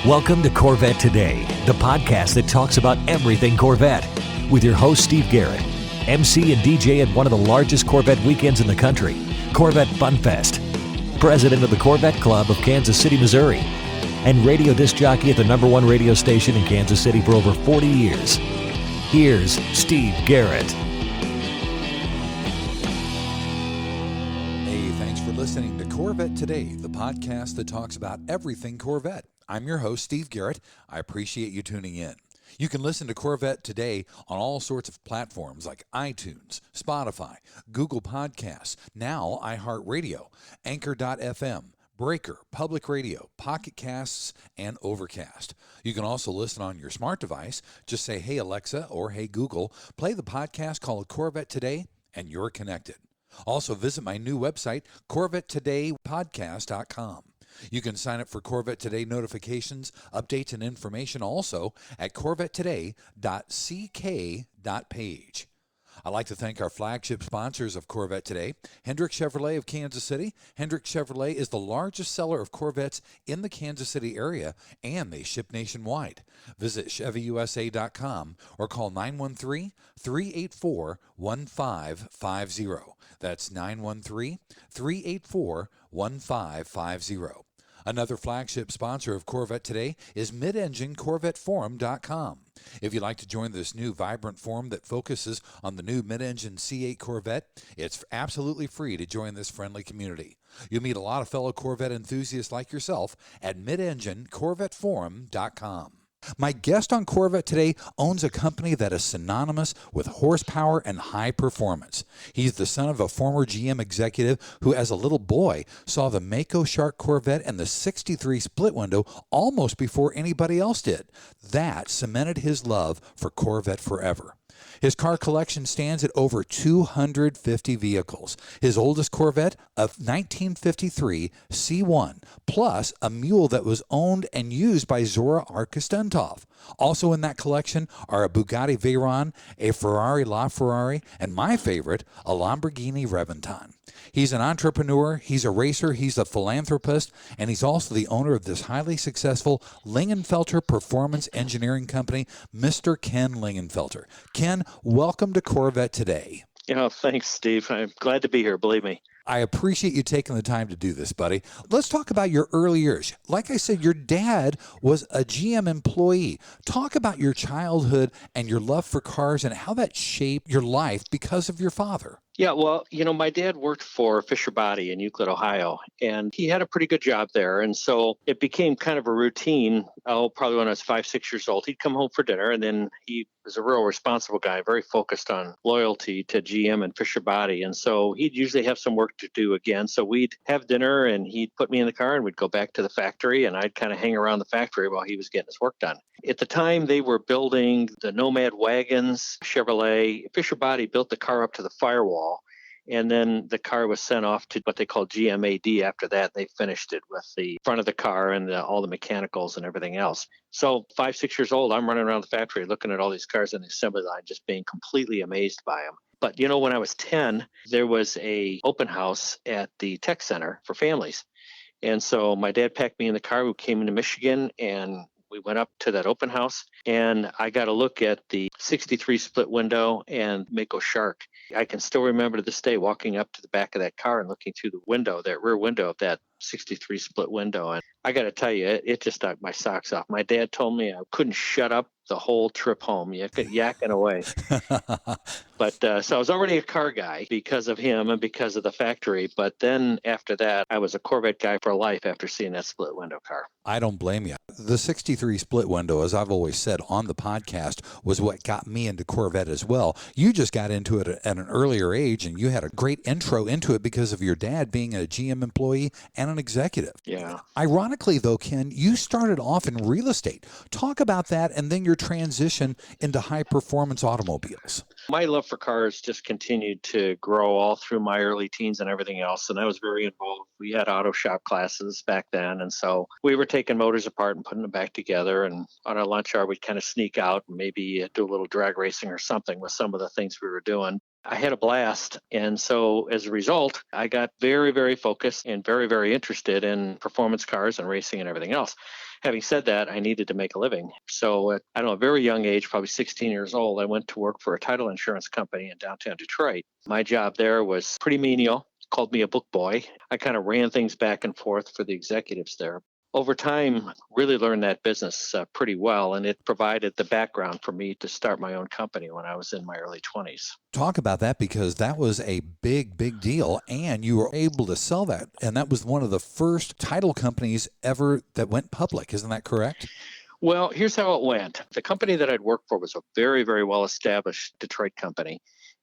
Welcome to Corvette Today, the podcast that talks about everything Corvette, with your host Steve Garrett, MC and DJ at one of the largest Corvette weekends in the country, Corvette Fun Fest, president of the Corvette Club of Kansas City, Missouri, and radio disc jockey at the #1 radio station in Kansas City for over 40 years. Here's Steve Garrett. Hey, thanks for listening to Corvette Today, the podcast that talks about everything Corvette. I'm your host, Steve Garrett. I appreciate you tuning in. You can listen to Corvette Today on all sorts of platforms like iTunes, Spotify, Google Podcasts, now iHeartRadio, Anchor.fm, Breaker, Public Radio, Pocket Casts, and Overcast. You can also listen on your smart device. Just say, "Hey Alexa," or "Hey Google," play the podcast called Corvette Today, and you're connected. Also visit my new website, CorvetteTodayPodcast.com. You can sign up for Corvette Today notifications, updates, and information also at CorvetteToday.ck.page. I'd like to thank our flagship sponsors of Corvette Today, Hendrick Chevrolet of Kansas City. Hendrick Chevrolet is the largest seller of Corvettes in the Kansas City area, and they ship nationwide. Visit ChevyUSA.com or call 913-384-1550. That's 913-384-1550. Another flagship sponsor of Corvette Today is mid-engine CorvetteForum.com. If you'd like to join this new vibrant forum that focuses on the new mid-engine C8 Corvette, it's absolutely free to join this friendly community. You'll meet a lot of fellow Corvette enthusiasts like yourself at mid-engine CorvetteForum.com. My guest on Corvette Today owns a company that is synonymous with horsepower and high performance. He's the son of a former GM executive who, as a little boy, saw the Mako Shark Corvette and the 63 split window almost before anybody else did. That cemented his love for Corvette forever. His car collection stands at over 250 vehicles. His oldest Corvette, a 1953 C1, plus a mule that was owned and used by Zora Arkus-Duntov. Also in that collection are a Bugatti Veyron, a Ferrari LaFerrari, and my favorite, a Lamborghini Reventón. He's an entrepreneur, he's a racer, he's a philanthropist, and he's also the owner of this highly successful Lingenfelter Performance Engineering company, Mr. Ken Lingenfelter. Ken, welcome to Corvette Today. Thanks, Steve. I'm glad to be here, believe me. I appreciate you taking the time to do this, buddy. Let's talk about your early years. Like I said, your dad was a GM employee. Talk about your childhood and your love for cars and how that shaped your life because of your father. Yeah, well, my dad worked for Fisher Body in Euclid, Ohio, and he had a pretty good job there. And so it became kind of a routine. Probably when I was 5, 6 years old, he'd come home for dinner, and then he was a real responsible guy, very focused on loyalty to GM and Fisher Body. And so he'd usually have some work to do again. So we'd have dinner, and he'd put me in the car, and we'd go back to the factory, and I'd kind of hang around the factory while he was getting his work done. At the time, they were building the Nomad wagons. Chevrolet, Fisher Body built the car up to the firewall. And then the car was sent off to what they call GMAD. After that, they finished it with the front of the car and all the mechanicals and everything else. So 5, 6 years old, I'm running around the factory looking at all these cars on the assembly line, just being completely amazed by them. But, when I was 10, there was a open house at the tech center for families. And so my dad packed me in the car. We came into Michigan, and we went up to that open house, and I got a look at the 63 split window and Mako Shark. I can still remember to this day walking up to the back of that car and looking through the window, that rear window of that 63 split window. And I got to tell you, it just knocked my socks off. My dad told me I couldn't shut up the whole trip home, yakking away. But so I was already a car guy because of him and because of the factory. But then after that, I was a Corvette guy for life after seeing that split window car. I don't blame you. The 63 split window, as I've always said on the podcast, was what got me into Corvette as well. You just got into it at an earlier age, and you had a great intro into it because of your dad being a GM employee and an executive. Yeah. Ironically, though, Ken, you started off in real estate. Talk about that and then your transition into high-performance automobiles. My love for cars just continued to grow all through my early teens and everything else, and I was very involved. We had auto shop classes back then, and so we were taking motors apart and putting them back together, and on our lunch hour, we'd kind of sneak out and maybe do a little drag racing or something with some of the things we were doing. I had a blast. And so as a result, I got very, very focused and very, very interested in performance cars and racing and everything else. Having said that, I needed to make a living. So at, I don't know, a very young age, probably 16 years old, I went to work for a title insurance company in downtown Detroit. My job there was pretty menial, called me a book boy. I kind of ran things back and forth for the executives there. Over time, really learned that business pretty well, and it provided the background for me to start my own company when I was in my early 20s. Talk about that, because that was a big, big deal, and you were able to sell that. And that was one of the first title companies ever that went public. Isn't that correct? Well, here's how it went. The company that I'd worked for was a very, very well-established Detroit company,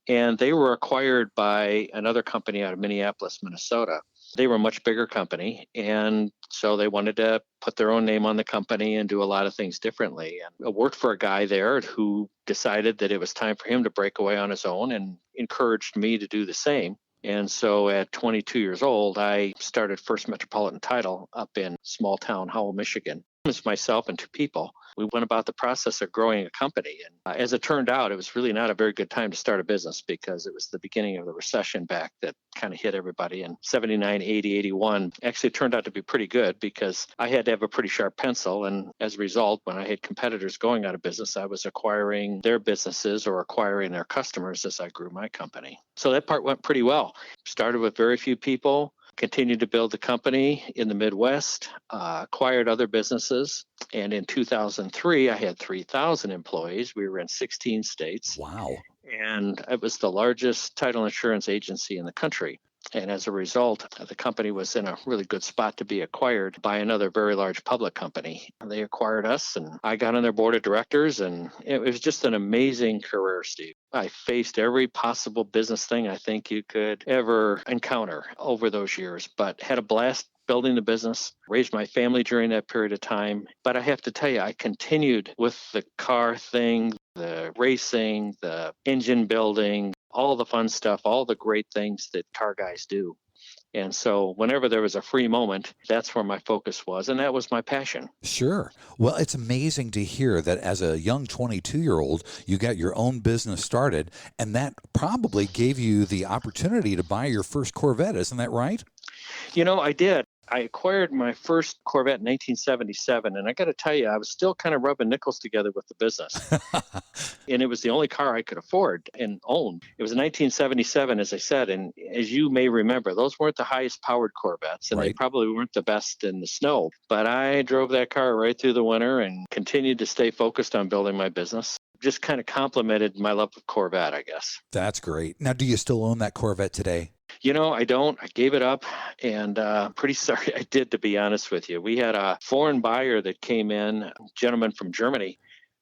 and they were acquired by another company out of Minneapolis, Minnesota. They were a much bigger company, and so they wanted to put their own name on the company and do a lot of things differently. And I worked for a guy there who decided that it was time for him to break away on his own and encouraged me to do the same. And so at 22 years old, I started First Metropolitan Title up in small town Howell, Michigan. It was myself and two people. We went about the process of growing a company. And as it turned out, it was really not a very good time to start a business because it was the beginning of the recession back that kind of hit everybody in 79, 80, 81. Actually, it turned out to be pretty good because I had to have a pretty sharp pencil. And as a result, when I had competitors going out of business, I was acquiring their businesses or acquiring their customers as I grew my company. So that part went pretty well. Started with very few people. Continued to build the company in the Midwest, acquired other businesses. And in 2003, I had 3,000 employees. We were in 16 states. Wow. And it was the largest title insurance agency in the country. And as a result, the company was in a really good spot to be acquired by another very large public company. They acquired us, and I got on their board of directors, and it was just an amazing career, Steve. I faced every possible business thing I think you could ever encounter over those years, but had a blast building the business, raised my family during that period of time. But I have to tell you, I continued with the car thing, the racing, the engine building, all the fun stuff, all the great things that car guys do. And so whenever there was a free moment, that's where my focus was, and that was my passion. Sure. Well, it's amazing to hear that as a young 22-year-old, you got your own business started, and that probably gave you the opportunity to buy your first Corvette. Isn't that right? You know, I did. I acquired my first Corvette in 1977, and I got to tell you, I was still kind of rubbing nickels together with the business. And it was the only car I could afford and own. It was a 1977, as I said, and as you may remember, those weren't the highest powered Corvettes, and Right. they probably weren't the best in the snow. But I drove that car right through the winter and continued to stay focused on building my business. Just kind of complemented my love of Corvette, I guess. That's great. Now, do you still own that Corvette today? You know, I don't. I gave it up, and pretty sorry I did, to be honest with you. We had a foreign buyer that came in, a gentleman from Germany,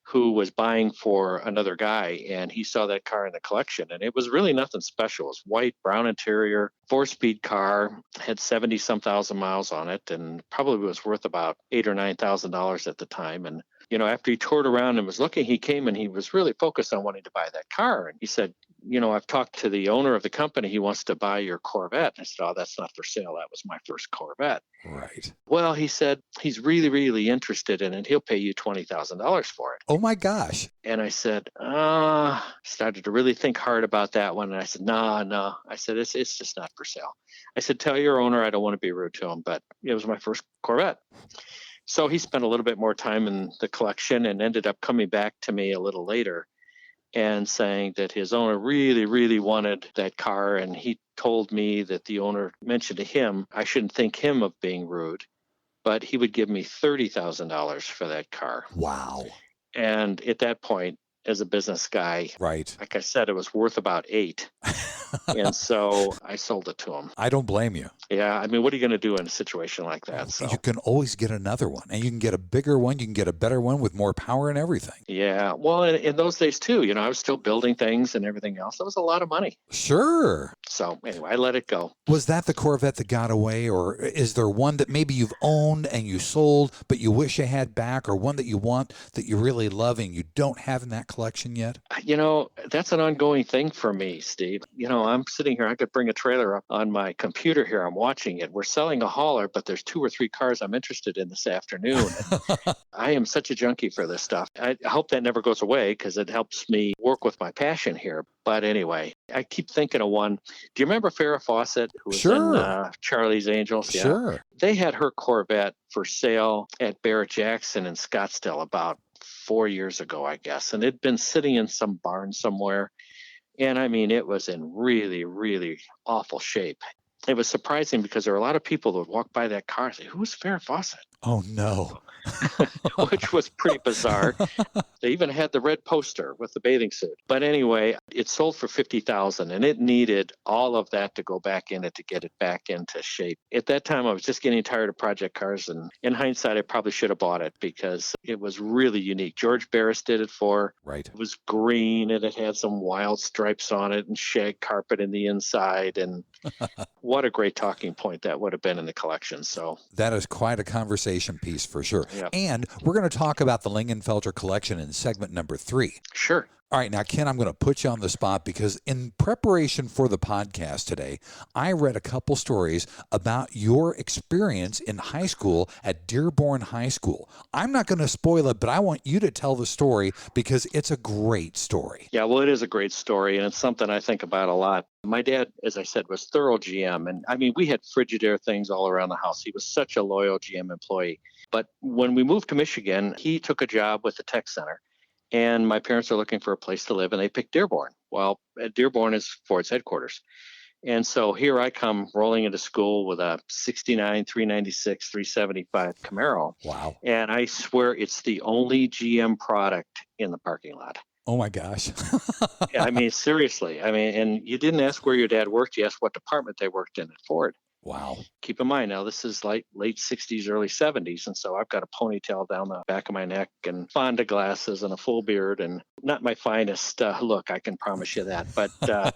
who was buying for another guy, and he saw that car in the collection, and it was really nothing special. It was white, brown interior, 4-speed car, had 70-some thousand miles on it, and probably was worth about $8,000 or $9,000 at the time. And you know, after he toured around and was looking, he came and he was really focused on wanting to buy that car. And he said, you know, I've talked to the owner of the company. He wants to buy your Corvette. And I said, oh, that's not for sale. That was my first Corvette. Right. Well, he said, he's really, really interested in it. He'll pay you $20,000 for it. Oh, my gosh. And I said, started to really think hard about that one. And I said, no. I said, it's just not for sale. I said, tell your owner I don't want to be rude to him, but it was my first Corvette. So he spent a little bit more time in the collection and ended up coming back to me a little later and saying that his owner really, really wanted that car. And he told me that the owner mentioned to him, I shouldn't think him of being rude, but he would give me $30,000 for that car. Wow. And at that point, as a business guy, Right. like I said, it was worth about $8,000. And so I sold it to him. I don't blame you. Yeah. I mean, what are you going to do in a situation like that? So You can always get another one, and you can get a bigger one. You can get a better one with more power and everything. yeah. Well, in those days too, you know, I was still building things and everything else. That was a lot of money. Sure. So anyway, I let it go. Was that the Corvette that got away, or is there one that maybe you've owned and you sold, but you wish you had back, or one that you want that you really love and you don't have in that collection? collection yet? That's an ongoing thing for me, Steve. I'm sitting here. I could bring a trailer up on my computer here. I'm watching it. We're selling a hauler, but there's 2 or 3 cars I'm interested in this afternoon. I am such a junkie for this stuff. I hope that never goes away because it helps me work with my passion here. But anyway, I keep thinking of one. Do you remember Farrah Fawcett, who was in Charlie's Angels? Yeah. Sure. They had her Corvette for sale at Barrett-Jackson in Scottsdale about 4 years ago, I guess. And it'd been sitting in some barn somewhere. And I mean, it was in really, really awful shape. It was surprising because there were a lot of people that would walk by that car and say, "Who's Farrah Fawcett?" Oh, no. Which was pretty bizarre. They even had the red poster with the bathing suit. But anyway, it sold for $50,000 and it needed all of that to go back in it to get it back into shape. At that time, I was just getting tired of project cars. And in hindsight, I probably should have bought it because it was really unique. George Barris did it for. Right. It was green and it had some wild stripes on it and shag carpet in the inside. And what a great talking point that would have been in the collection. So that is quite a conversation piece for sure. Yep. And we're going to talk about the Lingenfelter Collection in segment number 3. Sure. All right, now, Ken, I'm going to put you on the spot because in preparation for the podcast today, I read a couple stories about your experience in high school at Dearborn High School. I'm not going to spoil it, but I want you to tell the story because it's a great story. Yeah, well, it is a great story, and it's something I think about a lot. My dad, as I said, was thorough GM, and I mean, we had Frigidaire things all around the house. He was such a loyal GM employee. But when we moved to Michigan, he took a job with the tech center. And my parents are looking for a place to live, and they picked Dearborn. Well, Dearborn is Ford's headquarters. And so here I come rolling into school with a 69, 396, 375 Camaro. Wow. And I swear it's the only GM product in the parking lot. Oh, my gosh. I mean, seriously. I mean, and you didn't ask where your dad worked. You asked what department they worked in at Ford. Wow. Keep in mind, now this is like late 60s, early 70s. And so I've got a ponytail down the back of my neck and Fonda glasses and a full beard and not my finest look, I can promise you that. But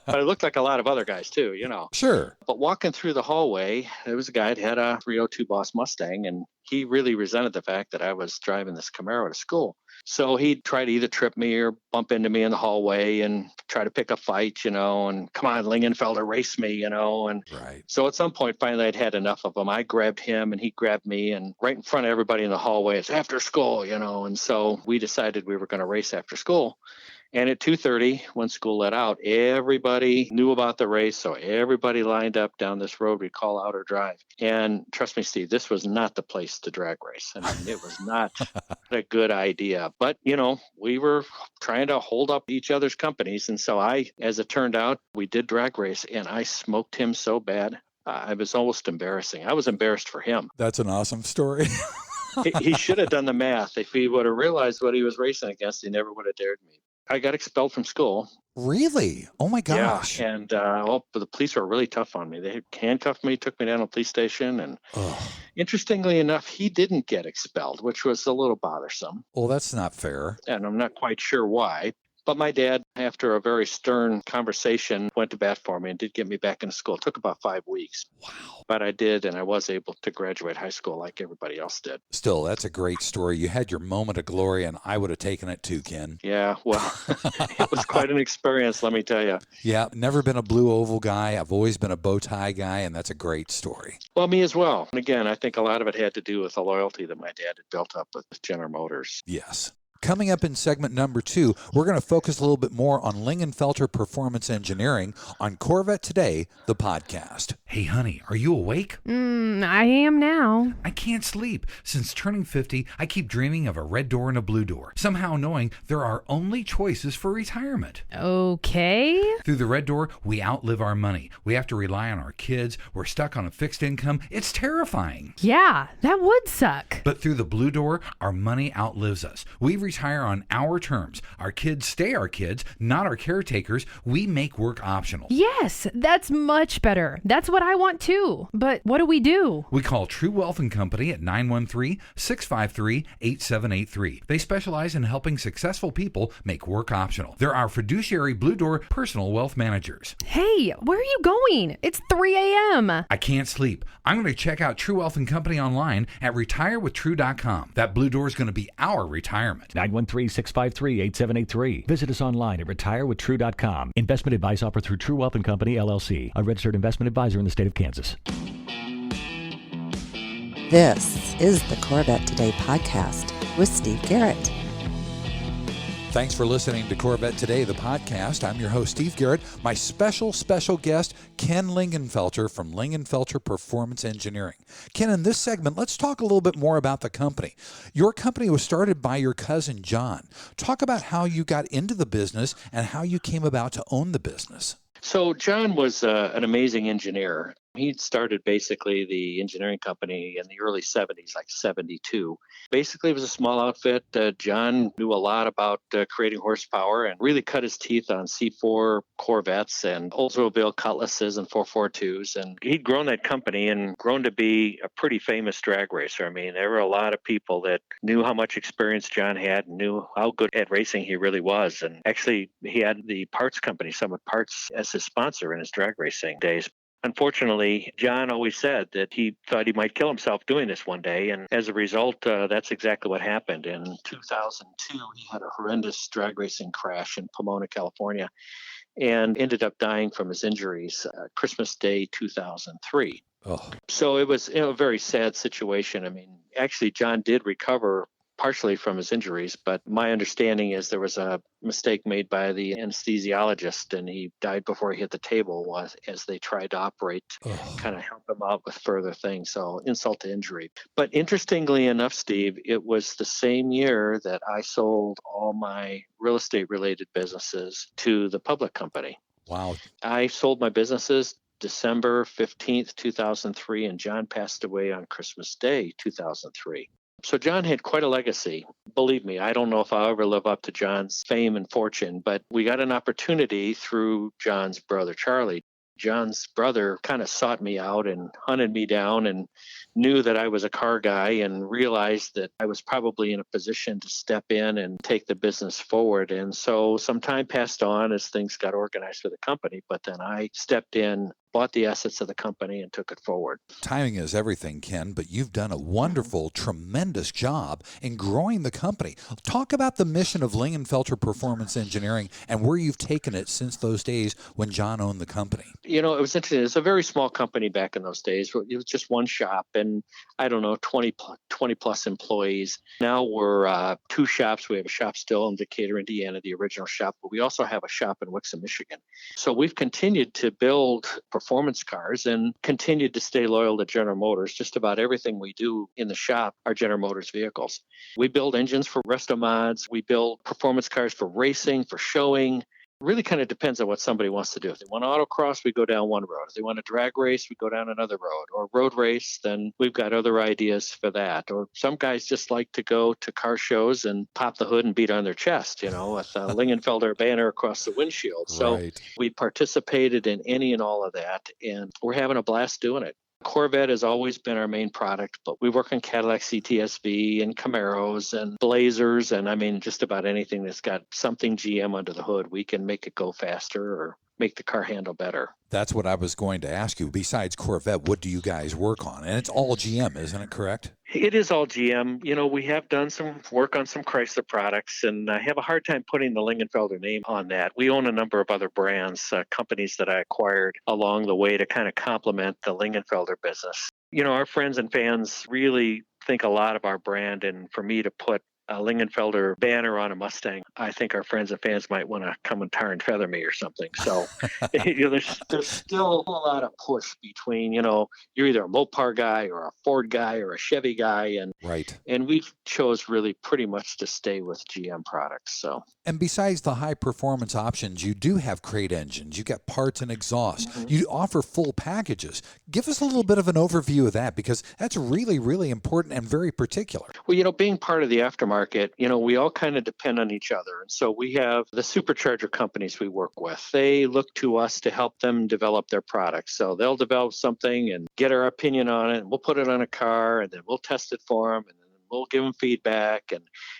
I looked like a lot of other guys too, Sure. But walking through the hallway, there was a guy that had a 302 Boss Mustang, and he really resented the fact that I was driving this Camaro to school. So he'd try to either trip me or bump into me in the hallway and try to pick a fight, and come on, Lingenfelter, race me, and right. So at some point, finally, I'd had enough of him. I grabbed him and he grabbed me, and right in front of everybody in the hallway, it's after school, and so we decided we were going to race after school. And at 2:30, when school let out, everybody knew about the race. So everybody lined up down this road we call Outer Drive. And trust me, Steve, this was not the place to drag race. I mean, it was not a good idea. But, we were trying to hold up each other's companies. And so as it turned out, we did drag race, and I smoked him so bad. It was almost embarrassing. I was embarrassed for him. That's an awesome story. He should have done the math. If he would have realized what he was racing against, he never would have dared me. I got expelled from school. Really? Oh, my gosh. Yeah, and the police were really tough on me. They handcuffed me, took me down to the police station, and interestingly enough, he didn't get expelled, which was a little bothersome. Well, that's not fair. And I'm not quite sure why. But my dad, after a very stern conversation, went to bat for me and did get me back into school. It took about 5 weeks. Wow. But I did, and I was able to graduate high school like everybody else did. Still, that's a great story. You had your moment of glory, and I would have taken it too, Ken. Yeah, well, it was quite an experience, let me tell you. Yeah, never been a blue oval guy. I've always been a bow tie guy, and that's a great story. Well, me as well. And again, I think a lot of it had to do with the loyalty that my dad had built up with General Motors. Yes. Coming up in segment number 2, we're going to focus a little bit more on Lingenfelter Performance Engineering on Corvette Today, the podcast. Hey, honey, are you awake? I am now. I can't sleep. Since turning 50, I keep dreaming of a red door and a blue door, somehow knowing there are only choices for retirement. Okay. Through the red door, we outlive our money. We have to rely on our kids. We're stuck on a fixed income. It's terrifying. Yeah, that would suck. But through the blue door, our money outlives us. We retire on our terms. Our kids stay our kids, not our caretakers. We make work optional. Yes, that's much better. That's what I want too. But what do we do? We call True Wealth & Company at 913-653-8783. They specialize in helping successful people make work optional. They're our fiduciary Blue Door personal wealth managers. Hey, where are you going? It's 3 a.m. I can't sleep. I'm going to check out True Wealth & Company online at retirewithtrue.com. That Blue Door is going to be our retirement. Now 913-653-8783. Visit us online at retirewithtrue.com. Investment advice offered through True Wealth & Company, LLC, a registered investment advisor in the state of Kansas. This is the Corvette Today podcast with Steve Garrett. Thanks for listening to Corvette Today, the podcast. I'm your host, Steve Garrett. My special guest, Ken Lingenfelter from Lingenfelter Performance Engineering. Ken, in this segment, let's talk a little bit more about the company. Your company was started by your cousin, John. Talk about how you got into the business and how you came about to own the business. So John was an amazing engineer. He started basically the engineering company in the early 70s, like 72. Basically, it was a small outfit. John knew a lot about creating horsepower and really cut his teeth on C4 Corvettes and Oldsmobile Cutlasses and 442s. And he'd grown that company and grown to be a pretty famous drag racer. I mean, there were a lot of people that knew how much experience John had and knew how good at racing he really was. And actually, he had the parts company, Summit Parts, as his sponsor in his drag racing days. Unfortunately, John always said that he thought he might kill himself doing this one day. And as a result, that's exactly what happened. In 2002, he had a horrendous drag racing crash in Pomona, California, and ended up dying from his injuries Christmas Day 2003. Oh. So it was a very sad situation. I mean, actually, John did recover partially from his injuries, but my understanding is there was a mistake made by the anesthesiologist and he died before he hit the table as they tried to operate, kind of help him out with further things. So insult to injury. But interestingly enough, Steve, it was the same year that I sold all my real estate related businesses to the public company. Wow. I sold my businesses December 15th, 2003, and John passed away on Christmas Day, 2003. So John had quite a legacy. Believe me, I don't know if I'll ever live up to John's fame and fortune, but we got an opportunity through John's brother, Charlie. John's brother kind of sought me out and hunted me down and knew that I was a car guy and realized that I was probably in a position to step in and take the business forward. And so some time passed on as things got organized for the company, but then I stepped in, bought the assets of the company and took it forward. Timing is everything, Ken, but you've done a wonderful, tremendous job in growing the company. Talk about the mission of Lingenfelter Performance Engineering and where you've taken it since those days when John owned the company. You know, it was interesting. It was a very small company back in those days. It was just one shop and, 20 plus employees. Now we're two shops. We have a shop still in Decatur, Indiana, the original shop, but we also have a shop in Wixom, Michigan. So we've continued to build performance cars and continued to stay loyal to General Motors. Just about everything we do in the shop are General Motors vehicles. We build engines for resto mods. We build performance cars for racing, for showing. Really kind of depends on what somebody wants to do. If they want to autocross, we go down one road. If they want to drag race, we go down another road. Or road race, then we've got other ideas for that. Or some guys just like to go to car shows and pop the hood and beat on their chest, with a Lingenfelter banner across the windshield. So we participated in any and all of that, and we're having a blast doing it. Corvette has always been our main product, but we work on Cadillac CTSV and Camaros and Blazers, and just about anything that's got something GM under the hood, we can make it go faster or make the car handle better. That's what I was going to ask you. Besides Corvette, what do you guys work on? And it's all GM, isn't it correct? It is all GM. We have done some work on some Chrysler products, and I have a hard time putting the Lingenfelter name on that. We own a number of other brands, companies that I acquired along the way to kind of complement the Lingenfelter business. Our friends and fans really think a lot of our brand, and for me to put a Lingenfelter banner on a Mustang, I think our friends and fans might want to come and tar and feather me or something. So there's still a lot of push between, you're either a Mopar guy or a Ford guy or a Chevy guy. And we chose really pretty much to stay with GM products. So. And besides the high performance options, you do have crate engines. You got parts and exhaust. Mm-hmm. You offer full packages. Give us a little bit of an overview of that, because that's really, really important and very particular. Well, being part of the aftermarket, we all kind of depend on each other. And so we have the supercharger companies we work with. They look to us to help them develop their products. So they'll develop something and get our opinion on it, and we'll put it on a car, and then we'll test it for them, and then we'll give them feedback.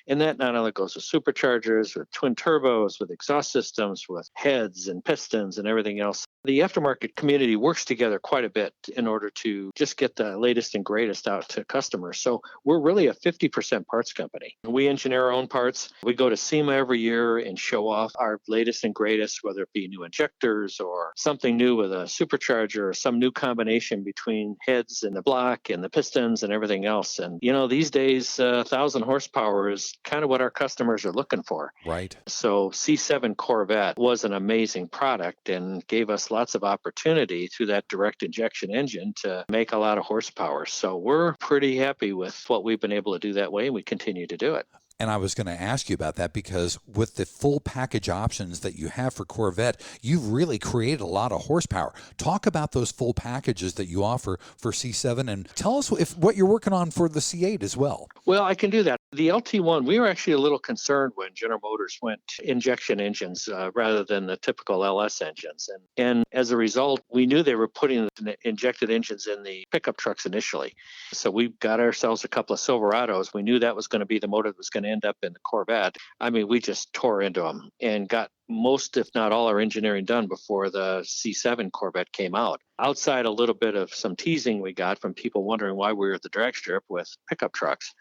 And that not only goes with superchargers, with twin turbos, with exhaust systems, with heads and pistons and everything else. The aftermarket community works together quite a bit in order to just get the latest and greatest out to customers. So we're really a 50% parts company. We engineer our own parts. We go to SEMA every year and show off our latest and greatest, whether it be new injectors or something new with a supercharger or some new combination between heads and the block and the pistons and everything else. And, these days, 1,000 horsepower is kind of what our customers are looking for. Right. So C7 Corvette was an amazing product and gave us lots of opportunity through that direct injection engine to make a lot of horsepower. So we're pretty happy with what we've been able to do that way, and we continue to do it. And I was going to ask you about that because with the full package options that you have for Corvette, you've really created a lot of horsepower. Talk about those full packages that you offer for C7 and tell us what you're working on for the C8 as well. Well, I can do that. The LT1, we were actually a little concerned when General Motors went injection engines rather than the typical LS engines. And as a result, we knew they were putting the injected engines in the pickup trucks initially. So we got ourselves a couple of Silverados. We knew that was going to be the motor that was going to end up in the Corvette. I mean, we just tore into them and got most, if not all, our engineering done before the C7 Corvette came out. Outside a little bit of some teasing we got from people wondering why we were at the drag strip with pickup trucks.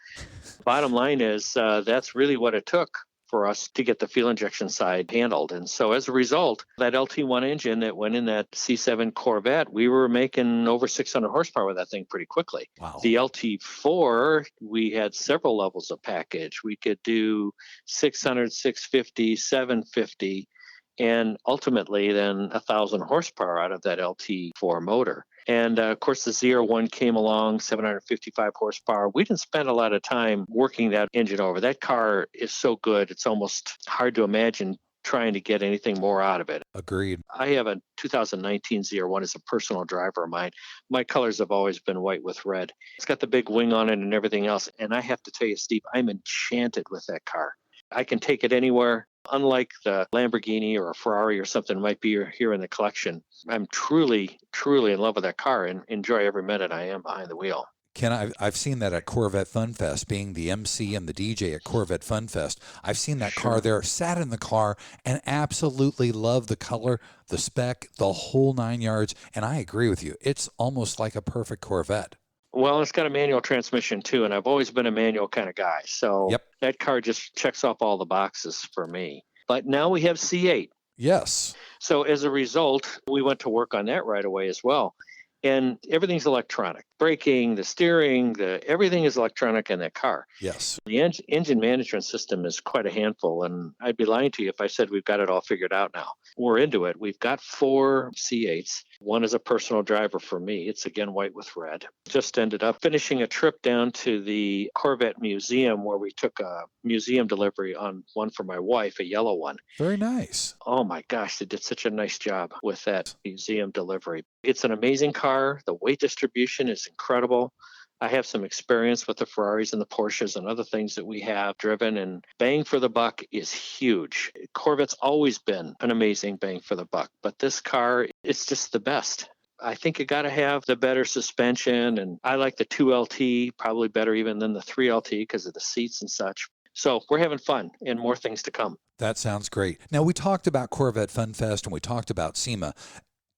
Bottom line is that's really what it took for us to get the fuel injection side handled. And so as a result, that LT1 engine that went in that C7 Corvette, we were making over 600 horsepower with that thing pretty quickly. Wow. The LT4, we had several levels of package. We could do 600, 650, 750, and ultimately then 1,000 horsepower out of that LT4 motor. And of course, the ZR1 came along, 755 horsepower. We didn't spend a lot of time working that engine over. That car is so good, it's almost hard to imagine trying to get anything more out of it. Agreed. I have a 2019 ZR1 as a personal driver of mine. My colors have always been white with red. It's got the big wing on it and everything else. And I have to tell you, Steve, I'm enchanted with that car. I can take it anywhere. Unlike the Lamborghini or a Ferrari or something might be here in the collection, I'm truly, truly in love with that car and enjoy every minute I am behind the wheel. Ken, I've seen that at Corvette Fun Fest, being the MC and the DJ at Corvette Fun Fest. I've seen that car there, sat in the car, and absolutely love the color, the spec, the whole 9 yards. And I agree with you. It's almost like a perfect Corvette. Well, it's got a manual transmission too, and I've always been a manual kind of guy. So That car just checks off all the boxes for me. But now we have C8. Yes. So as a result, we went to work on that right away as well. And everything's electronic. Braking, the steering, everything is electronic in that car. Yes. The engine management system is quite a handful, and I'd be lying to you if I said we've got it all figured out now. We're into it. We've got 4 C8s. One is a personal driver for me. It's again white with red. Just ended up finishing a trip down to the Corvette Museum where we took a museum delivery on one for my wife, a yellow one. Very nice. Oh my gosh, they did such a nice job with that museum delivery. It's an amazing car. The weight distribution is incredible. I have some experience with the Ferraris and the Porsches and other things that we have driven, and bang for the buck is huge. Corvette's always been an amazing bang for the buck, but this car, it's just the best. I think you got to have the better suspension, and I like the 2LT, probably better even than the 3LT because of the seats and such. So we're having fun and more things to come. That sounds great. Now, we talked about Corvette Fun Fest and we talked about SEMA.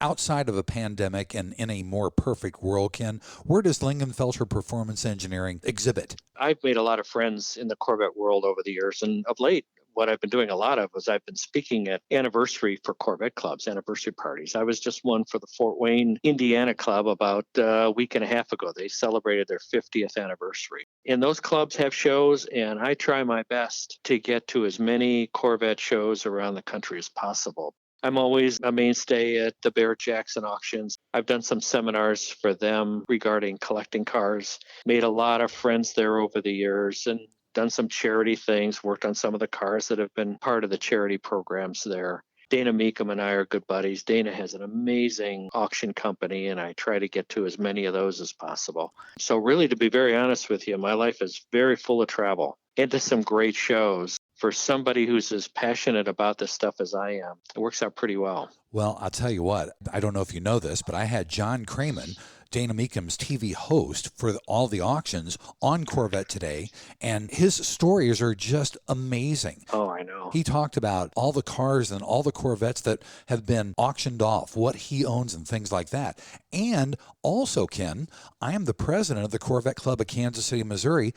Outside of a pandemic and in a more perfect world, Ken, where does Lingenfelter Performance Engineering exhibit? I've made a lot of friends in the Corvette world over the years, and of late, what I've been doing a lot of is I've been speaking at anniversary for Corvette clubs, anniversary parties. I was just one for the Fort Wayne, Indiana club about a week and a half ago. They celebrated their 50th anniversary. And those clubs have shows, and I try my best to get to as many Corvette shows around the country as possible. I'm always a mainstay at the Barrett-Jackson auctions. I've done some seminars for them regarding collecting cars, made a lot of friends there over the years, and done some charity things, worked on some of the cars that have been part of the charity programs there. Dana Meekum and I are good buddies. Dana has an amazing auction company, and I try to get to as many of those as possible. So really, to be very honest with you, my life is very full of travel into some great shows. For somebody who's as passionate about this stuff as I am, it works out pretty well. Well, I'll tell you what, I don't know if you know this, but I had John Craman Dana Meekham's TV host for all the auctions on Corvette Today, and his stories are just amazing. Oh, I know. He talked about all the cars and all the Corvettes that have been auctioned off, what he owns and things like that. And also, Ken, I am the president of the Corvette Club of Kansas City, Missouri.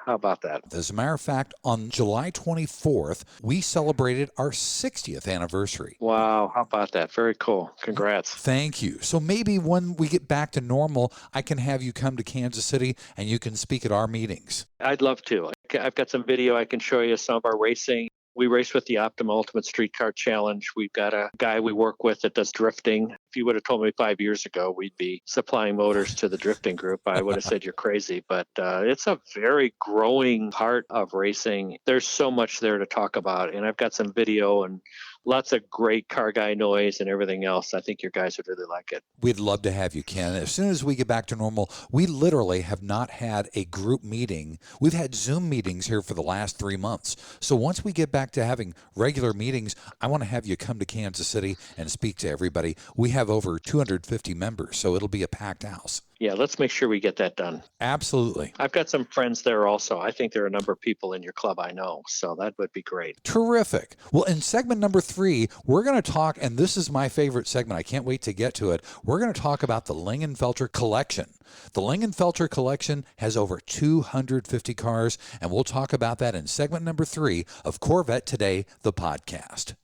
How about that? As a matter of fact, on July 24th, we celebrated our 60th anniversary. Wow, how about that? Very cool. Congrats. Thank you. So maybe when we get back to normal, I can have you come to Kansas City and you can speak at our meetings. I'd love to. I've got some video I can show you, some of our racing. We race with the Optima Ultimate Streetcar Challenge. We've got a guy we work with that does drifting. If you would have told me 5 years ago we'd be supplying motors to the drifting group, I would have said you're crazy. But it's a very growing part of racing. There's so much there to talk about. And I've got some video and lots of great car guy noise and everything else. I think your guys would really like it. We'd love to have you, Ken. As soon as we get back to normal, we literally have not had a group meeting. We've had Zoom meetings here for the last 3 months. So once we get back to having regular meetings, I want to have you come to Kansas City and speak to everybody. We have over 250 members, so it'll be a packed house. Yeah, let's make sure we get that done. Absolutely. I've got some friends there also. I think there are a number of people in your club I know, so that would be great. Terrific. Well, in segment number 3, we're going to talk, and this is my favorite segment. I can't wait to get to it. We're going to talk about the Lingenfelter Collection. The Lingenfelter Collection has over 250 cars, and we'll talk about that in segment number 3 of Corvette Today, the podcast.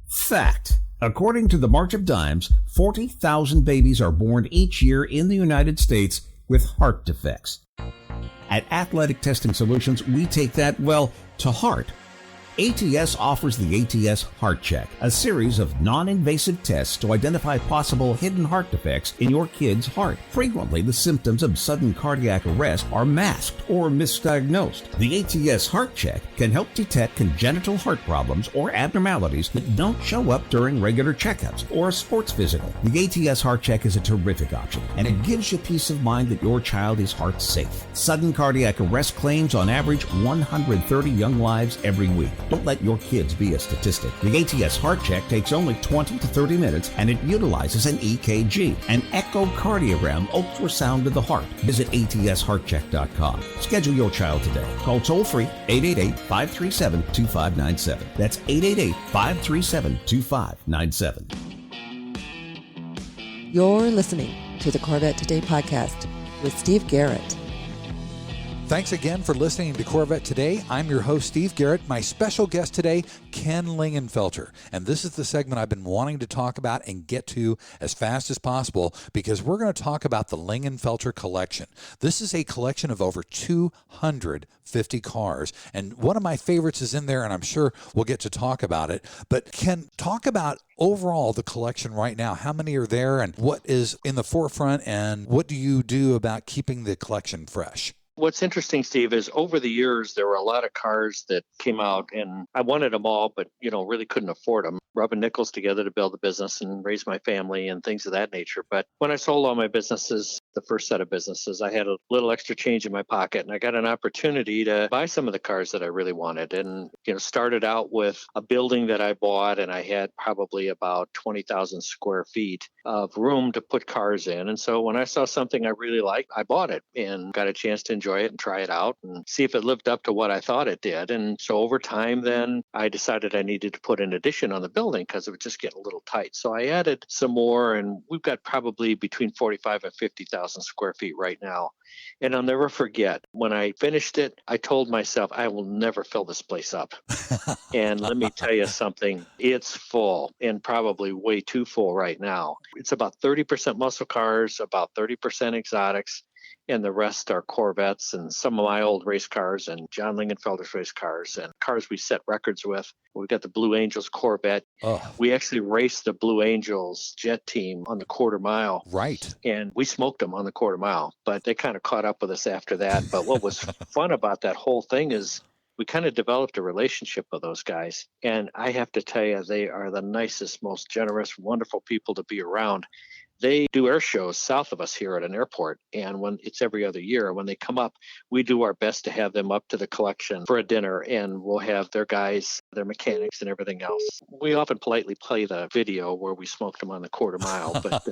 Fact. According to the March of Dimes, 40,000 babies are born each year in the United States with heart defects. At Athletic Testing Solutions, we take that, well, to heart. ATS offers the ATS Heart Check, a series of non-invasive tests to identify possible hidden heart defects in your kid's heart. Frequently, the symptoms of sudden cardiac arrest are masked or misdiagnosed. The ATS Heart Check can help detect congenital heart problems or abnormalities that don't show up during regular checkups or a sports physical. The ATS Heart Check is a terrific option, and it gives you peace of mind that your child is heart safe. Sudden cardiac arrest claims on average 130 young lives every week. Don't let your kids be a statistic. The ATS Heart Check takes only 20 to 30 minutes, and it utilizes an EKG, an echocardiogram, ultrasound of the heart. Visit atsheartcheck.com. Schedule your child today. Call toll-free 888-537-2597. That's 888-537-2597. You're listening to the Corvette Today podcast with Steve Garrett. Thanks again for listening to Corvette Today. I'm your host, Steve Garrett. My special guest today, Ken Lingenfelter. And this is the segment I've been wanting to talk about and get to as fast as possible because we're going to talk about the Lingenfelter Collection. This is a collection of over 250 cars. And one of my favorites is in there, and I'm sure we'll get to talk about it. But Ken, talk about overall the collection right now. How many are there and what is in the forefront and what do you do about keeping the collection fresh? What's interesting, Steve, is over the years, there were a lot of cars that came out and I wanted them all, but, really couldn't afford them. Rubbing nickels together to build a business and raise my family and things of that nature. But when I sold all my businesses, the first set of businesses, I had a little extra change in my pocket and I got an opportunity to buy some of the cars that I really wanted. And, started out with a building that I bought and I had probably about 20,000 square feet of room to put cars in. And so when I saw something I really liked, I bought it and got a chance to enjoy it and try it out and see if it lived up to what I thought it did. And so over time, then I decided I needed to put an addition on the building because it would just get a little tight. So I added some more and we've got probably between 45 and 50,000 square feet right now. And I'll never forget when I finished it, I told myself, I will never fill this place up. And let me tell you something, it's full and probably way too full right now. It's about 30% muscle cars, about 30% exotics, and the rest are Corvettes and some of my old race cars and John Lingenfelter's race cars and cars we set records with. We've got the Blue Angels Corvette. Oh. We actually raced the Blue Angels jet team on the quarter mile. Right. And we smoked them on the quarter mile, but they kind of caught up with us after that. But what was fun about that whole thing is we kind of developed a relationship with those guys. And I have to tell you, they are the nicest, most generous, wonderful people to be around. They do air shows south of us here at an airport. And when it's every other year, when they come up, we do our best to have them up to the collection for a dinner, and we'll have their guys, their mechanics and everything else. We often politely play the video where we smoked them on the quarter mile, but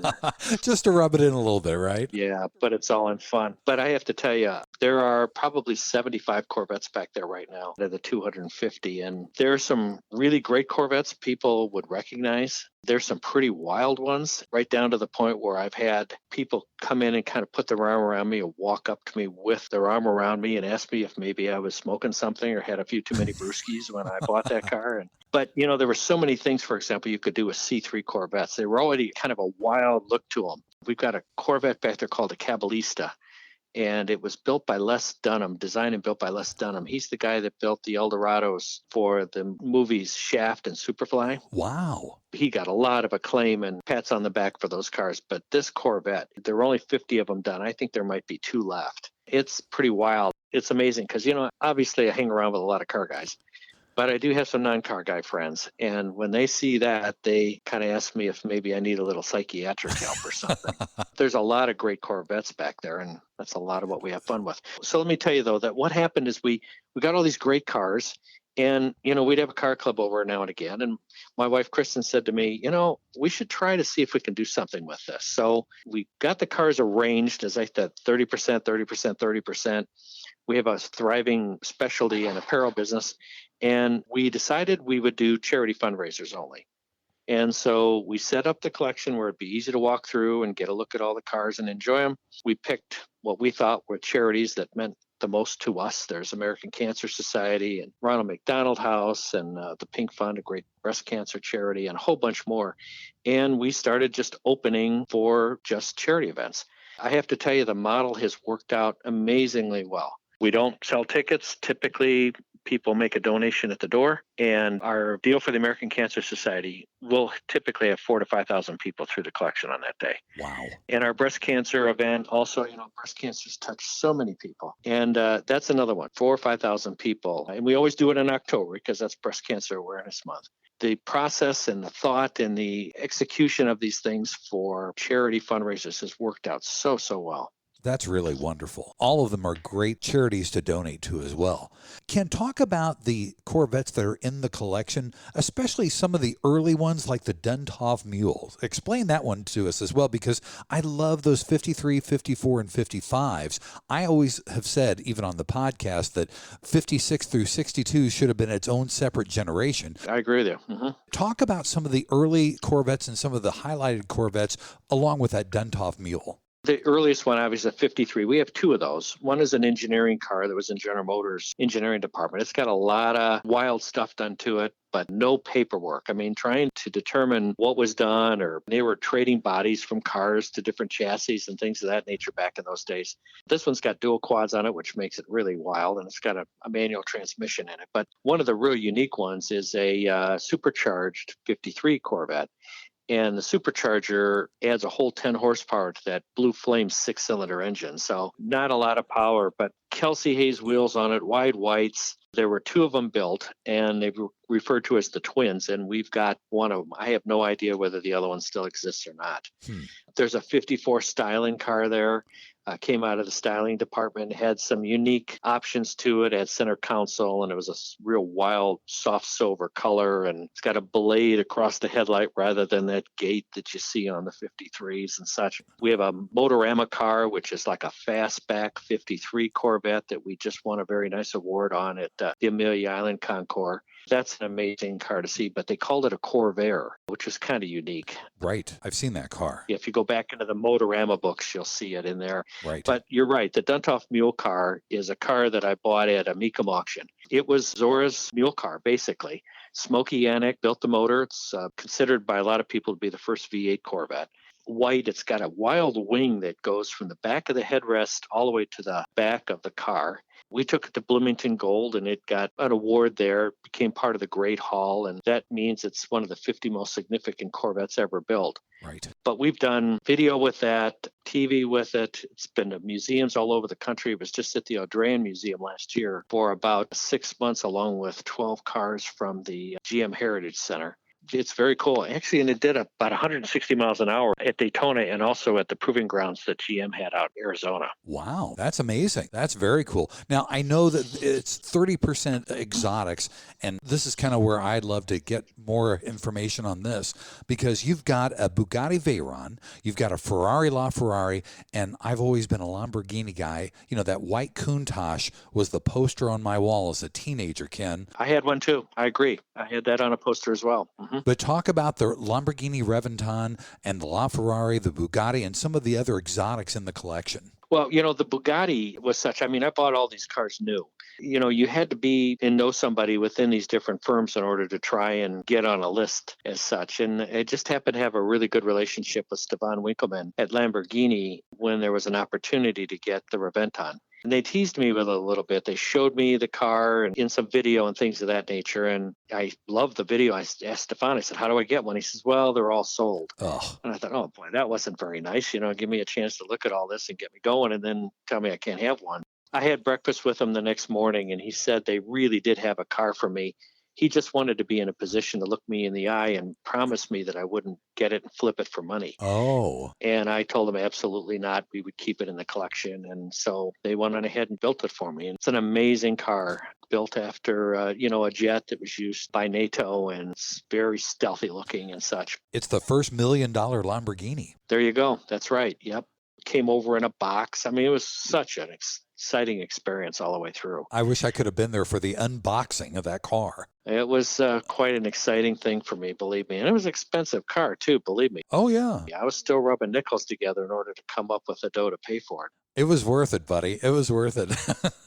just to rub it in a little bit, right? yeah, but it's all in fun. But I have to tell you, there are probably 75 Corvettes back there right now. They're the 250. And there are some really great Corvettes people would recognize. There's some pretty wild ones, right down to the point where I've had people come in and kind of put their arm around me or walk up to me with their arm around me and ask me if maybe I was smoking something or had a few too many brewskis when I bought that car. But, there were so many things, for example, you could do with C3 Corvettes. They were already kind of a wild look to them. We've got a Corvette back there called a Cabalista, and it was built by Les Dunham, designed and built by Les Dunham. He's the guy that built the Eldorados for the movies Shaft and Superfly. Wow. He got a lot of acclaim and pats on the back for those cars. But this Corvette, there were only 50 of them done. I think there might be 2 left. It's pretty wild. It's amazing because, obviously I hang around with a lot of car guys. But I do have some non-car guy friends, and when they see that, they kind of ask me if maybe I need a little psychiatric help or something. There's a lot of great Corvettes back there, and that's a lot of what we have fun with. So let me tell you, though, that what happened is we got all these great cars, and, we'd have a car club over now and again, and my wife, Kristen, said to me, we should try to see if we can do something with this. So we got the cars arranged, as I said, 30%, 30%, 30%. We have a thriving specialty and apparel business. And we decided we would do charity fundraisers only. And so we set up the collection where it'd be easy to walk through and get a look at all the cars and enjoy them. We picked what we thought were charities that meant the most to us. There's American Cancer Society and Ronald McDonald House and the Pink Fund, a great breast cancer charity, and a whole bunch more. And we started just opening for just charity events. I have to tell you, the model has worked out amazingly well. We don't sell tickets. Typically, people make a donation at the door, and our deal for the American Cancer Society will typically have 4,000 to 5,000 people through the collection on that day. Wow. And our breast cancer event also, breast cancer's touched so many people. And that's another one, 4,000 or 5,000 people. And we always do it in October because that's Breast Cancer Awareness Month. The process and the thought and the execution of these things for charity fundraisers has worked out so well. That's really wonderful. All of them are great charities to donate to as well. Ken, talk about the Corvettes that are in the collection, especially some of the early ones like the Duntov Mule. Explain that one to us as well, because I love those 53, 54, and 55s. I always have said, even on the podcast, that 56 through 62 should have been its own separate generation. I agree with you. Mm-hmm. Talk about some of the early Corvettes and some of the highlighted Corvettes along with that Duntov Mule. The earliest one, obviously, 53. We have 2 of those. One is an engineering car that was in General Motors' engineering department. It's got a lot of wild stuff done to it, but no paperwork. I mean, trying to determine what was done, or they were trading bodies from cars to different chassis and things of that nature back in those days. This one's got dual quads on it, which makes it really wild, and it's got a manual transmission in it. But one of the real unique ones is a supercharged 53 Corvette. And the supercharger adds a whole 10 horsepower to that Blue Flame 6-cylinder engine. So not a lot of power, but Kelsey Hayes wheels on it, wide whites. There were 2 of them built, and they were referred to as the twins, and we've got one of them. I have no idea whether the other one still exists or not. There's a 54 styling car there. Came out of the styling department, had some unique options to it, had center console, and it was a real wild, soft silver color, and it's got a blade across the headlight rather than that gate that you see on the 53s and such. We have a Motorama car, which is like a fastback 53 Corvette that we just won a very nice award on at the Amelia Island Concours. That's an amazing car to see, but they called it a Corvair, which is kind of unique. Right. I've seen that car. If you go back into the Motorama books, you'll see it in there. Right. But you're right. The Duntov Mule car is a car that I bought at a Mecum auction. It was Zora's mule car, basically. Smokey Yanick built the motor. It's considered by a lot of people to be the first V8 Corvette. White, it's got a wild wing that goes from the back of the headrest all the way to the back of the car. We took it to Bloomington Gold, and it got an award there, became part of the Great Hall, and that means it's one of the 50 most significant Corvettes ever built. Right. But we've done video with that, TV with it. It's been to museums all over the country. It was just at the Audran Museum last year for about 6 months, along with 12 cars from the GM Heritage Center. It's very cool. Actually, and it did about 160 miles an hour at Daytona and also at the proving grounds that GM had out in Arizona. Wow, that's amazing. That's very cool. Now, I know that it's 30% exotics, and this is kind of where I'd love to get more information on this, because you've got a Bugatti Veyron, you've got a Ferrari LaFerrari, and I've always been a Lamborghini guy. You know, that white Countach was the poster on my wall as a teenager, Ken. I had one too. I agree. I had that on a poster as well. Mm-hmm. But talk about the Lamborghini Reventón and the LaFerrari, the Bugatti, and some of the other exotics in the collection. Well, the Bugatti was such, I bought all these cars new. You had to be and know somebody within these different firms in order to try and get on a list as such. And I just happened to have a really good relationship with Stefan Winkelmann at Lamborghini when there was an opportunity to get the Reventón. And they teased me with it a little bit. They showed me the car and in some video and things of that nature. And I loved the video. I asked Stefan, I said, how do I get one? He says, well, they're all sold. Oh. And I thought, oh, boy, that wasn't very nice. Give me a chance to look at all this and get me going and then tell me I can't have one. I had breakfast with him the next morning, and he said they really did have a car for me. He just wanted to be in a position to look me in the eye and promise me that I wouldn't get it and flip it for money. Oh. And I told him absolutely not. We would keep it in the collection. And so they went on ahead and built it for me. And it's an amazing car built after, a jet that was used by NATO, and it's very stealthy looking and such. It's the first $1 million Lamborghini. There you go. That's right. Yep. Came over in a box. It was such an exciting experience all the way through. I wish I could have been there for the unboxing of that car. It was quite an exciting thing for me, believe me. And it was an expensive car, too, believe me. Oh, yeah. I was still rubbing nickels together in order to come up with the dough to pay for it. It was worth it, buddy. It was worth it.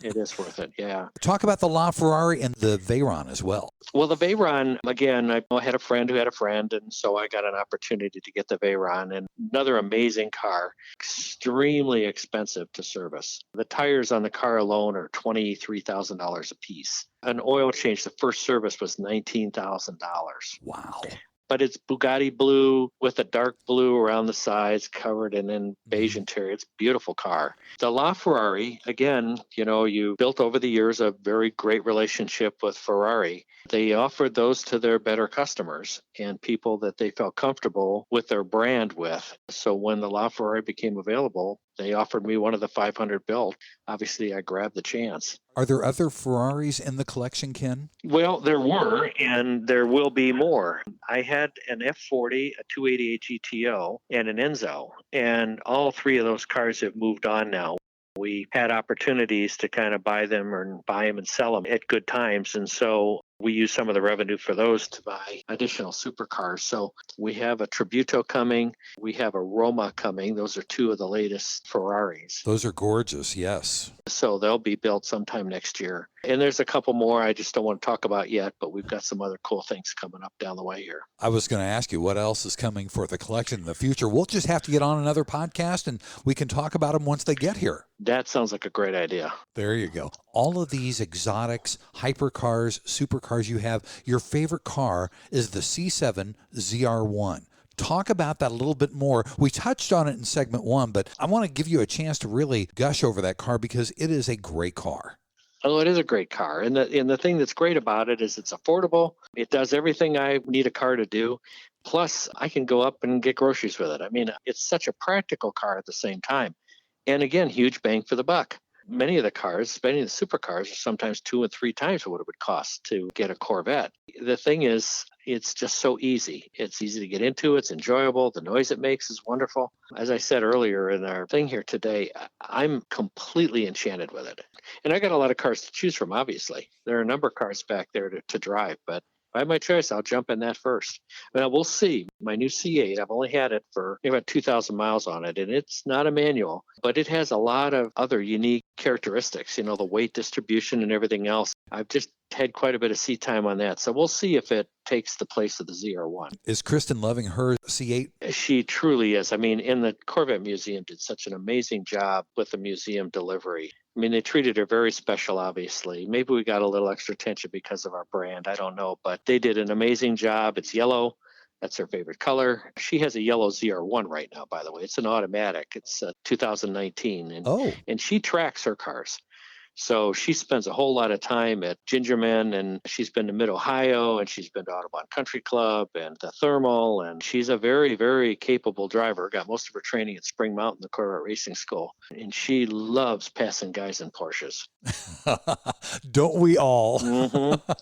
It is worth it, yeah. Talk about the LaFerrari and the Veyron as well. Well, the Veyron, again, I had a friend who had a friend, and so I got an opportunity to get the Veyron. And another amazing car, extremely expensive to service. The tires on the car alone are $23,000 a piece. An oil change, the first service was $19,000. Wow. But it's Bugatti blue with a dark blue around the sides, covered in beige interior. It's a beautiful car. The LaFerrari, again, you built over the years a very great relationship with Ferrari. They offered those to their better customers and people that they felt comfortable with their brand with. So when the LaFerrari became available, they offered me one of the 500 built. Obviously, I grabbed the chance. Are there other Ferraris in the collection, Ken? Well, there were, and there will be more. I had an F40, a 288 GTO, and an Enzo, and all three of those cars have moved on now. We had opportunities to kind of buy them and sell them at good times, and so we use some of the revenue for those to buy additional supercars. So we have a Tributo coming. We have a Roma coming. Those are two of the latest Ferraris. Those are gorgeous, yes. So they'll be built sometime next year. And there's a couple more I just don't want to talk about yet, but we've got some other cool things coming up down the way here. I was going to ask you what else is coming for the collection in the future. We'll just have to get on another podcast and we can talk about them once they get here. That sounds like a great idea. There you go. All of these exotics, hypercars, supercars you have, your favorite car is the C7 ZR1. Talk about that a little bit more. We touched on it in segment 1, but I want to give you a chance to really gush over that car because it is a great car. Oh, it is a great car. And the thing that's great about it is it's affordable. It does everything I need a car to do. Plus, I can go up and get groceries with it. It's such a practical car at the same time. And again, huge bang for the buck. Many of the supercars are sometimes 2 and 3 times what it would cost to get a Corvette. The thing is, it's just so easy. It's easy to get into. It's enjoyable. The noise it makes is wonderful. As I said earlier in our thing here today, I'm completely enchanted with it. And I got a lot of cars to choose from, obviously. There are a number of cars back there to drive, but if I have my choice, I'll jump in that first. Well, we'll see. My new C8, I've only had it for about 2,000 miles on it, and it's not a manual, but it has a lot of other unique characteristics, the weight distribution and everything else. I've just had quite a bit of seat time on that, so we'll see if it takes the place of the ZR1. Is Kristen loving her C8? She truly is. In the Corvette Museum did such an amazing job with the museum delivery. They treated her very special, obviously. Maybe we got a little extra attention because of our brand. I don't know, but they did an amazing job. It's yellow. That's her favorite color. She has a yellow ZR1 right now, by the way. It's an automatic. It's 2019. And she tracks her cars. So she spends a whole lot of time at Gingerman, and she's been to Mid-Ohio, and she's been to Audubon Country Club and the Thermal, and she's a very, very capable driver. Got most of her training at Spring Mountain, the Corvette Racing School, and she loves passing guys in Porsches. Don't we all? Mm-hmm.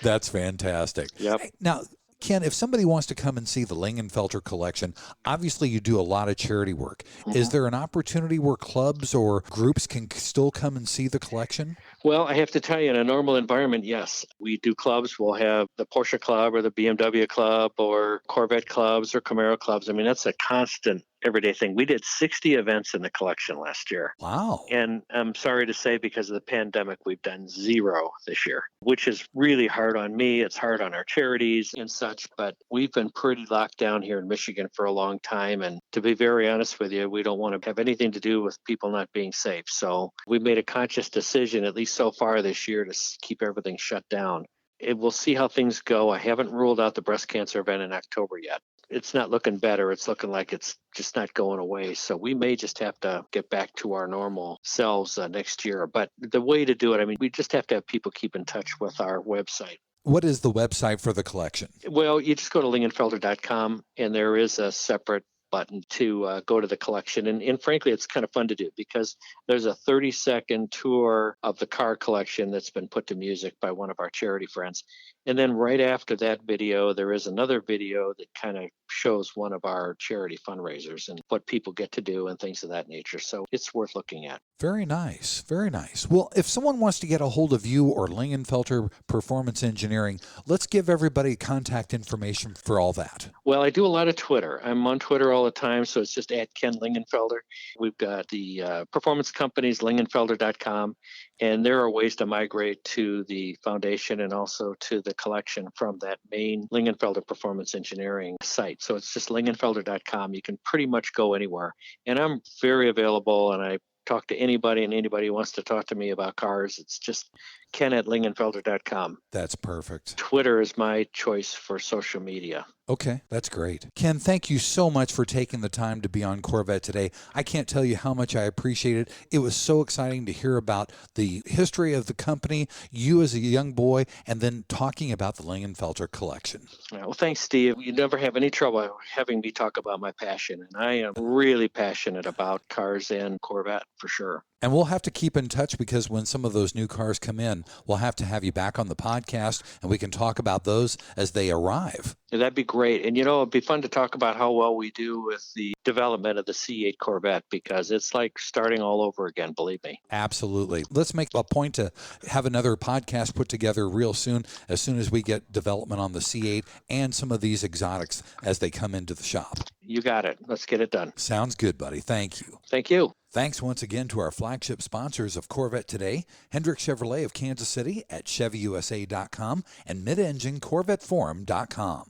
That's fantastic. Yep. Now, Ken, if somebody wants to come and see the Lingenfelter Collection, obviously you do a lot of charity work. Mm-hmm. Is there an opportunity where clubs or groups can still come and see the collection? Well, I have to tell you, in a normal environment, yes. We do clubs. We'll have the Porsche Club or the BMW Club or Corvette clubs or Camaro clubs. I mean, that's a constant everyday thing. We did 60 events in the collection last year. Wow. And I'm sorry to say, because of the pandemic, we've done 0 this year, which is really hard on me. It's hard on our charities and such, but we've been pretty locked down here in Michigan for a long time. And to be very honest with you, we don't want to have anything to do with people not being safe. So we made a conscious decision, at least so far this year, to keep everything shut down. We'll see how things go. I haven't ruled out the breast cancer event in October yet. It's not looking better. It's looking like it's just not going away. So we may just have to get back to our normal selves next year. But the way to do it, I mean, we just have to have people keep in touch with our website. What is the website for the collection? Well, you just go to Lingenfelter.com, and there is a separate button to go to the collection. And frankly, it's kind of fun to do because there's a 30-second tour of the car collection that's been put to music by one of our charity friends. And then right after that video, there is another video that kind of shows one of our charity fundraisers and what people get to do and things of that nature. So it's worth looking at. Very nice. Very nice. Well, if someone wants to get a hold of you or Lingenfelter Performance Engineering, let's give everybody contact information for all that. Well, I do a lot of Twitter. I'm on Twitter all the time, so it's just at Ken Lingenfelter. We've got the performance companies, Lingenfelter.com, and there are ways to migrate to the foundation and also to the collection from that main Lingenfelter Performance Engineering site. So it's just Lingenfelter.com. You can pretty much go anywhere. And I'm very available, and I talk to anybody, and anybody who wants to talk to me about cars. It's just Ken at Lingenfelter.com. That's perfect. Twitter is my choice for social media. Okay, that's great. Ken, thank you so much for taking the time to be on Corvette Today. I can't tell you how much I appreciate it. It was so exciting to hear about the history of the company, you as a young boy, and then talking about the Lingenfelter Collection. Well, thanks, Steve. You never have any trouble having me talk about my passion, and I am really passionate about cars and Corvette for sure. And we'll have to keep in touch because when some of those new cars come in, we'll have to have you back on the podcast and we can talk about those as they arrive. Yeah, that'd be great. And, it'd be fun to talk about how well we do with the development of the C8 Corvette because it's like starting all over again, believe me. Absolutely. Let's make a point to have another podcast put together real soon as we get development on the C8 and some of these exotics as they come into the shop. You got it. Let's get it done. Sounds good, buddy. Thank you. Thank you. Thanks once again to our flagship sponsors of Corvette Today, Hendrick Chevrolet of Kansas City at ChevyUSA.com and Mid-Engine CorvetteForum.com.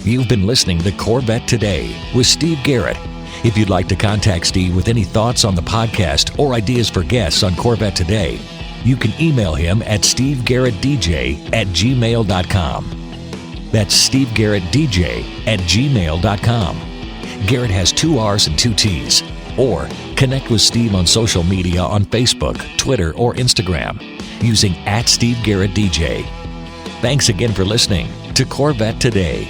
You've been listening to Corvette Today with Steve Garrett. If you'd like to contact Steve with any thoughts on the podcast or ideas for guests on Corvette Today, you can email him at stevegarrettdj@gmail.com. That's stevegarrettdj@gmail.com. Garrett has 2 R's and 2 T's. Or connect with Steve on social media on Facebook, Twitter, or Instagram using @SteveGarrettDJ. Thanks again for listening to Corvette Today.